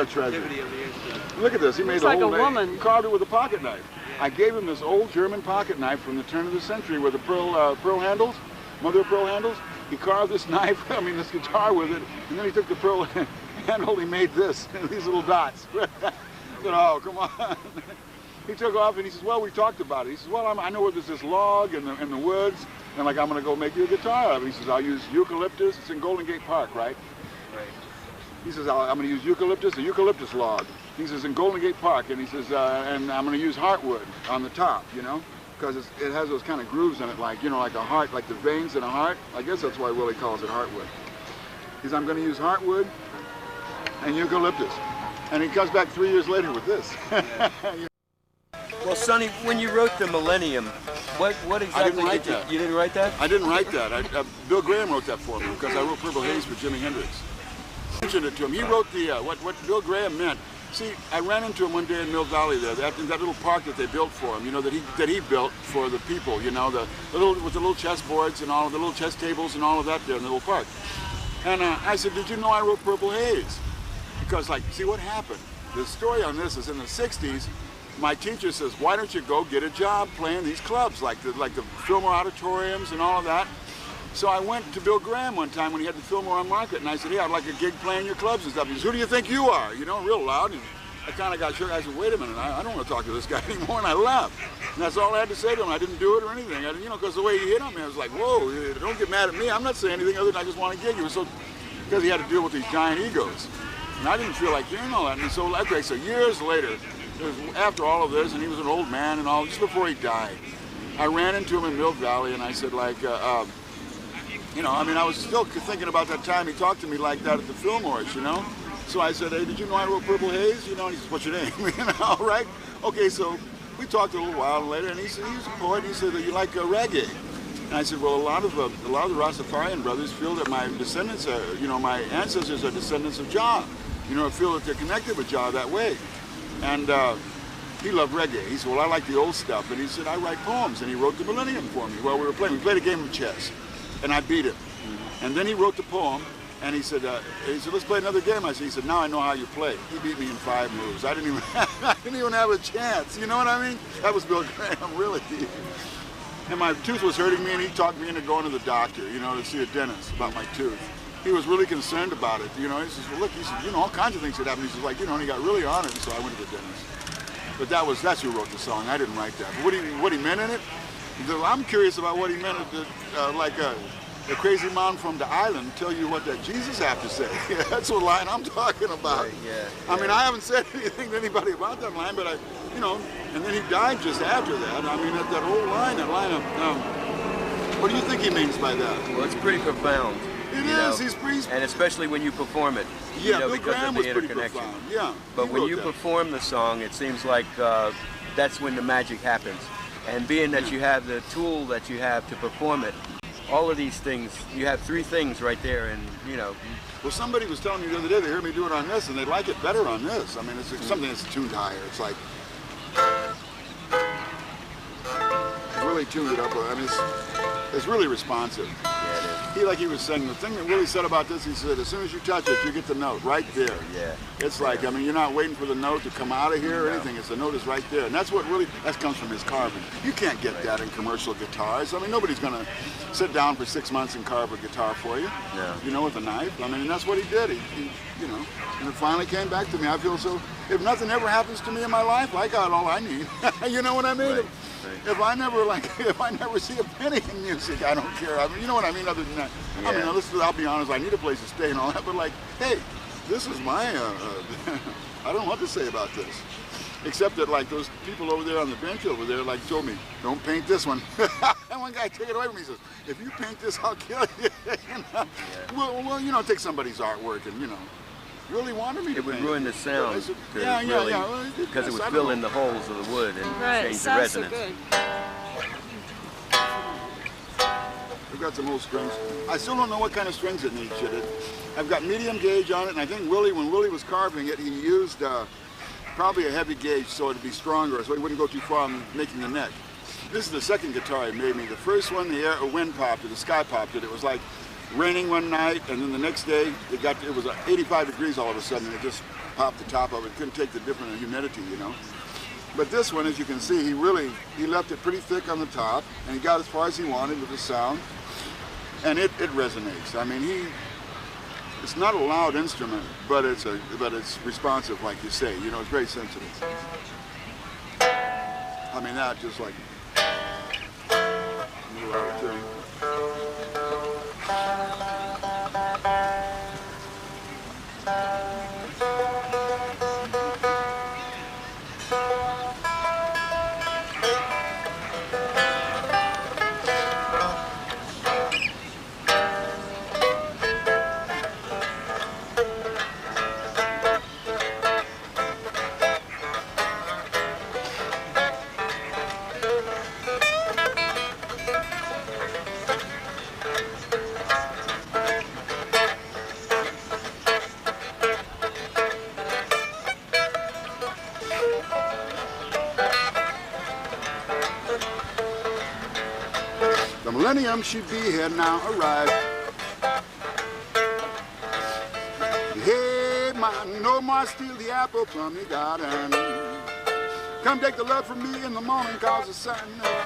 treasure. Of the instrument. Look at this. He made like a a whole woman. carved it with a pocket knife. I gave him this old German pocket knife from the turn of the century with the pearl handles, mother of pearl handles. He carved this knife, I mean this guitar with it, and then he took the pearl handle, he made this, these little dots. I said, oh, come on. He took off and he says, well, we talked about it. He says, well, I know where there's this log in the woods, and like, I'm gonna go make you a guitar out of it. He says, I'll use eucalyptus. It's in Golden Gate Park, right? Right. He says, I'm gonna use eucalyptus, a eucalyptus log. He says, in Golden Gate Park, and he says, and I'm gonna use heartwood on the top, you know? Because it has those kind of grooves in it, like, you know, like a heart, like the veins in a heart. I guess that's why Willie calls it heartwood. He says, I'm gonna use heartwood and eucalyptus. And he comes back 3 years later with this. Well, Sonny, when you wrote the Millennium, what exactly I didn't write that. You didn't write that? I didn't write that. Bill Graham wrote that for me because I wrote Purple Haze for Jimi Hendrix. I mentioned it to him. He wrote the what Bill Graham meant. See, I ran into him one day in Mill Valley there, that little park that they built for him, you know, that he built for the people, you know, with the little chessboards and all of the little chess tables and all of that there in the little park. And I said, did you know I wrote Purple Haze? Because, like, see what happened? The story on this is in the 60s, my teacher says, why don't you go get a job playing these clubs, like the Fillmore auditoriums and all of that. So I went to Bill Graham one time when he had the Fillmore on Market, and I said, hey, I'd like a gig playing your clubs and stuff. He says, who do you think you are? You know, real loud. And I kind of got shook. I said, wait a minute, I don't want to talk to this guy anymore, and I left. And that's all I had to say to him. I didn't do it or anything. You know, because the way he hit on me, I was like, whoa, don't get mad at me. I'm not saying anything other than I just want to gig. It was so, because he had to deal with these giant egos. And I didn't feel like hearing all that. And so, okay, so years later, it was after all of this, and he was an old man and all, just before he died, I ran into him in Mill Valley, and I said, like, you know, I mean, I was still thinking about that time he talked to me like that at the Fillmores, you know? So I said, hey, did you know I wrote Purple Haze? You know, and he says, what's your name? You know, right? Okay, so we talked a little while later, and he said, he was a poet, he said, you like reggae? And I said, well, a lot of the Rastafarian brothers feel that my descendants are, you know, my ancestors are descendants of Jah. You know, feel that they're connected with Jah that way. And he loved reggae. He said, well, I like the old stuff. And he said, I write poems. And he wrote the Millennium for me while we were playing. We played a game of chess, and I beat him. And then he wrote the poem, and he said, let's play another game. He said, now I know how you play. He beat me in 5 moves. I didn't even have a chance. You know what I mean? That was Bill Graham, really. And my tooth was hurting me, and he talked me into going to the doctor, you know, to see a dentist about my tooth. He was really concerned about it, you know. He says, well, look, he said, you know, all kinds of things could happen. He says, like, you know, and he got really on it, and so I went to the dentist. But that's who wrote the song. I didn't write that. But what he meant in it, I'm curious about what he meant, like a crazy man from the island tell you what that Jesus have to say. That's what line I'm talking about. Right, yeah. I mean, I haven't said anything to anybody about that line, but you know, and then he died just after that. I mean, that whole line, of, what do you think he means by that? Well, it's pretty profound. It is. He's and especially when you perform it, yeah, you know, Bill because Graham of was the pretty interconnection. profound. Yeah. But when you perform the song, it seems like that's when the magic happens. And being that you have the tool that you have to perform it, all of these things, you have 3 things right there, and you know. Well, somebody was telling me the other day they heard me do it on this, and they like it better on this. I mean, it's something that's tuned higher. It's like really tuned it up. I mean, it's really responsive. Yeah, it is. He was saying, the thing that Willie said about this, he said, as soon as you touch it, you get the note right there. Yeah. It's like, I mean, you're not waiting for the note to come out of here or anything. It's the note is right there. And that's what really, that comes from his carving. You can't get that in commercial guitars. I mean, nobody's going to sit down for 6 months and carve a guitar for you, you know, with a knife. I mean, and that's what he did. He, you know, and it finally came back to me. I feel so, if nothing ever happens to me in my life, I got all I need. You know what I mean? Right. If I never see a penny in music, I don't care. I mean, you know what I mean? Other than that, I mean, I'll be honest. I need a place to stay and all that. But like, hey, this is my. I don't know what to say about this, except that like those people over there on the bench over there, like told me, don't paint this one. And one guy took it away from me. He says, if you paint this, I'll kill you. You know? Well, you know, take somebody's artwork and you know. Really wanted me to It would paint ruin the sound. said, Because it would fill in the holes of the wood and change the sounds so resonance. good. We've got some old strings. I still don't know what kind of strings it needs. I've got medium gauge on it, and I think when Willie was carving it, he used probably a heavy gauge so it'd be stronger, so he wouldn't go too far in making the neck. This is the second guitar he made me. The first one, the wind popped it, the sky popped it. It was like raining one night, and then the next day it was 85 degrees all of a sudden. It just pop the top of it. Couldn't take the different humidity, you know. But this one, as you can see, he left it pretty thick on the top, and he got as far as he wanted with the sound, and it resonates. I mean, it's not a loud instrument, but it's responsive, like you say. You know, it's very sensitive. I mean, that just like a little out of tune. The millennium should be here now, arrived. Hey man, no more steal the apple from the garden. Come take the love from me in the morning, cause the sun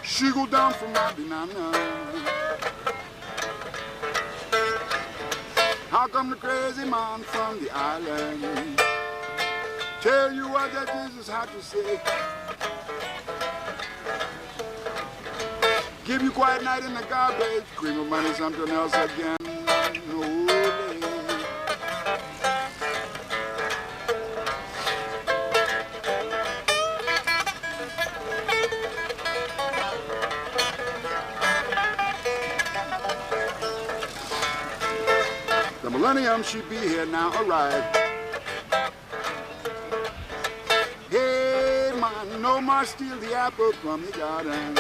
she go down from my banana. How come the crazy man from the island tell you what that Jesus had to say? Give you quiet night in the garbage, cream of money, something else again. No way. The millennium should be here now, arrived. Hey man, no more steal the apple from the garden.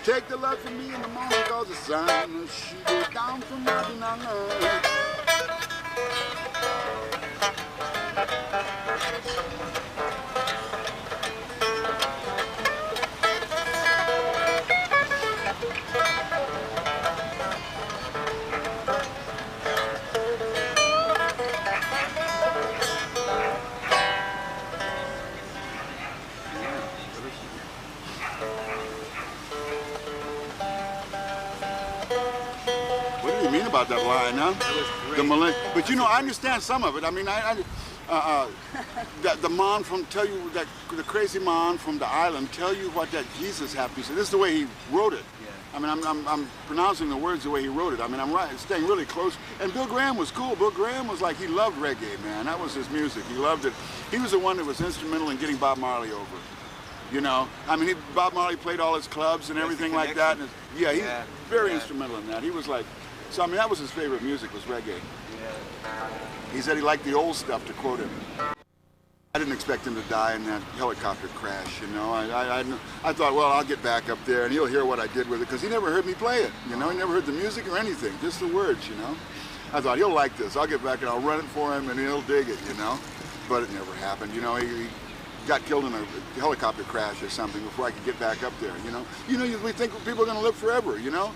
Take the love from me in the morning, cause the sun she goes down from my banana. What do you mean about that line, huh? The millennium. But you know, I understand some of it. I mean, the man from the crazy man from the island tell you what that Jesus had to say. This is the way he wrote it. Yeah. I mean, I'm pronouncing the words the way he wrote it. I mean, I'm staying really close. And Bill Graham was cool. Bill Graham was like, he loved reggae, man. That was his music. He loved it. He was the one that was instrumental in getting Bob Marley over. You know, I mean, Bob Marley played all his clubs and everything like that. And yeah, he's very instrumental in that. He was like, so I mean, that was his favorite music, was reggae. Yeah. He said he liked the old stuff, to quote him. I didn't expect him to die in that helicopter crash, you know. I thought, well, I'll get back up there and he'll hear what I did with it, because he never heard me play it, you know. He never heard the music or anything, just the words, you know. I thought, he'll like this. I'll get back and I'll run it for him and he'll dig it, you know. But it never happened, you know. He got killed in a helicopter crash or something before I could get back up there, you know. We think people are going to live forever, you know.